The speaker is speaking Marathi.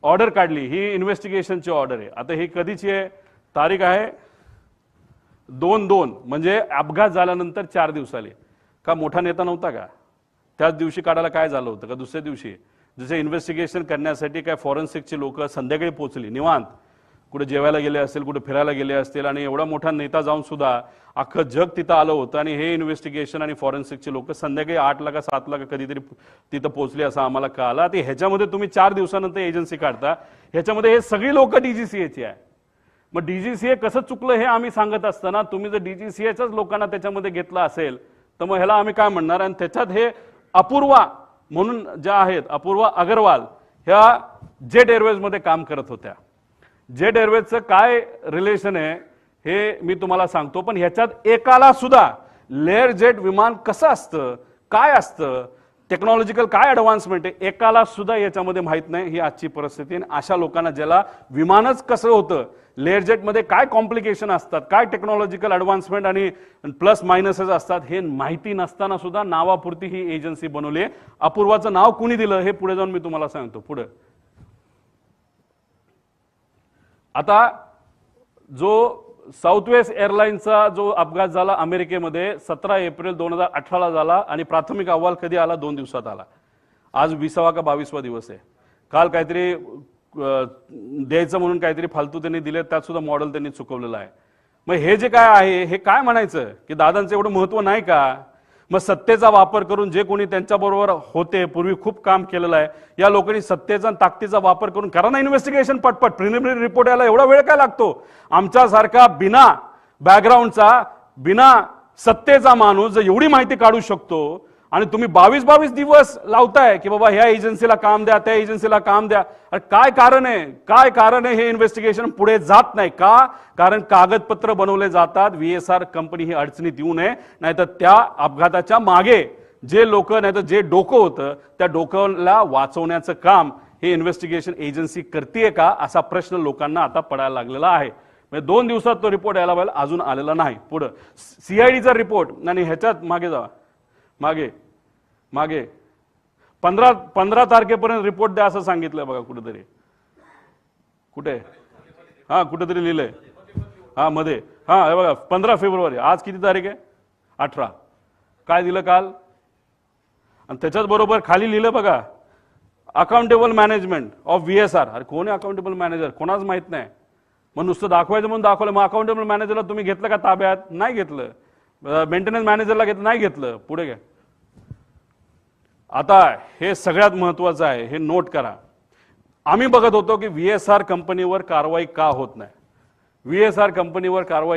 ऑर्डर काढली, ही इन्व्हेस्टिगेशनची ऑर्डर आहे. आता ही कधीची आहे? तारीख आहे 2/2, म्हणजे अपघात झाल्यानंतर 4 दिवसाले. का मोठा नेता नव्हता का? त्याच दिवशी काढायला काय झालं होतं का दुसऱ्या दिवशी? जसे इन्व्हेस्टिगेशन करण्यासाठी काय फॉरेन्सिकचे लोक संध्याकाळी पोहोचली निवांत, कुठे जेवायला गेले असतील, कुठे फिरायला गेले असतील, आणि एवढा मोठा नेता जाऊन सुद्धा अख्खं जग तिथं आलं होतं, आणि हे इन्व्हेस्टिगेशन आणि फॉरेन्सिकचे लोक संध्याकाळी 8ला का 7ला का कधीतरी तिथं पोहोचले असं आम्हाला कळालं. ते ह्याच्यामध्ये तुम्ही 4 दिवसानंतर एजन्सी काढता, ह्याच्यामध्ये हे सगळी लोक डीजीसीएची आहे. मग डीजीसीए कसं चुकलं हे आम्ही सांगत असताना तुम्ही जर डीजीसीएच्याच लोकांना त्याच्यामध्ये घेतलं असेल तर मग ह्याला आम्ही काय म्हणणार? आणि त्याच्यात हे अपूर्वा म्हणून ज्या आहेत, अपूर्वा अग्रवाल, ह्या जेट एअरवेजमध्ये काम करत होत्या. जेट एअरवेजचं काय रिलेशन आहे हे मी तुम्हाला सांगतो, पण ह्याच्यात एकाला सुद्धा लेअर जेट विमान कसं असतं, काय असतं, टेक्नॉलॉजिकल काय ॲडव्हान्समेंट आहे, एकाला सुद्धा याच्यामध्ये माहीत नाही. ही आजची परिस्थिती. आणि अशा लोकांना ज्याला विमानच कसं होतं, लेअर जेटमध्ये काय कॉम्प्लिकेशन असतात, काय टेक्नॉलॉजिकल ॲडव्हान्समेंट आणि प्लस मायनसेस असतात, हे माहिती नसताना सुद्धा नावापुरती ही एजन्सी बनवली आहे. अपूर्वाचं नाव कुणी दिलं हे पुढे जाऊन मी तुम्हाला सांगतो. पुढे आता जो साऊथवेस्ट एअरलाईनचा जो अपघात झाला अमेरिकेमध्ये 17 एप्रिल 2018ला झाला, आणि प्राथमिक अहवाल कधी आला? 2 दिवसात आला. आज 20वा का 22वा दिवस आहे. काल काहीतरी द्यायचं म्हणून काहीतरी फालतू त्यांनी दिले, त्यात सुद्धा मॉडेल त्यांनी चुकवलेलं आहे. मग हे जे काय आहे हे काय म्हणायचं की दादांचं एवढं महत्व नाही का? मग सत्तेचा वापर करून जे कोणी त्यांच्याबरोबर होते, पूर्वी खूप काम केलेलं आहे, या लोकांनी सत्तेचा आणि ताकदीचा वापर करून करा ना इन्व्हेस्टिगेशन पटपट. प्रिलिमिनरी रिपोर्ट यायला एवढा वेळ काय लागतो? आमच्यासारखा बिना बॅकग्राऊंडचा, बिना सत्तेचा माणूस जर एवढी माहिती काढू शकतो, आणि तुम्ही 22 दिवस लावताय की बाबा ह्या एजन्सीला काम द्या, त्या एजन्सीला काम द्या, काय कारण आहे? काय कारण आहे हे इन्व्हेस्टिगेशन पुढे जात नाही का? कारण कागदपत्र बनवले जातात. VSR कंपनी ही अडचणीत येऊ नये, नाहीतर त्या अपघाताच्या मागे जे लोक, नाहीतर जे डोकं होतं त्या डोक्याला वाचवण्याचं काम हे इन्व्हेस्टिगेशन एजन्सी करते का, असा प्रश्न लोकांना आता पडायला लागलेला आहे. म्हणजे 2 दिवसात तो रिपोर्ट यायला पाहिजे, अजून आलेला नाही. पुढे CIDचा रिपोर्ट, आणि ह्याच्यात मागे जावा, मागे 15 तारखेपर्यंत रिपोर्ट द्या असं सांगितलंय बघा कुठेतरी. कुठे? हा, कुठेतरी लिहिलंय. हा, मध्ये. हा, हे बघा 15 फेब्रुवारी. आज किती तारीख आहे? 18. काय दिलं काल? आणि त्याच्याच बरोबर खाली लिहिलं बघा, अकाउंटेबल मॅनेजमेंट ऑफ VSR. अरे कोण आहे अकाउंटेबल मॅनेजर? कोणाच माहित नाही. मग नुसतं दाखवायचं म्हणून दाखवलं. मग अकाउंटेबल मॅनेजरला तुम्ही घेतलं का ताब्यात? नाही घेतलं. मेंटेनन्स मॅनेजरला घेतलं? नाही घेतलं. पुढे घ्या. आता हे सगळ्यात महत्वाचं आहे, हे नोट करा. आम्ही बघत होतो की VSR कंपनीवर कारवाई का होत नाही. VSR कंपनीवर कारवाई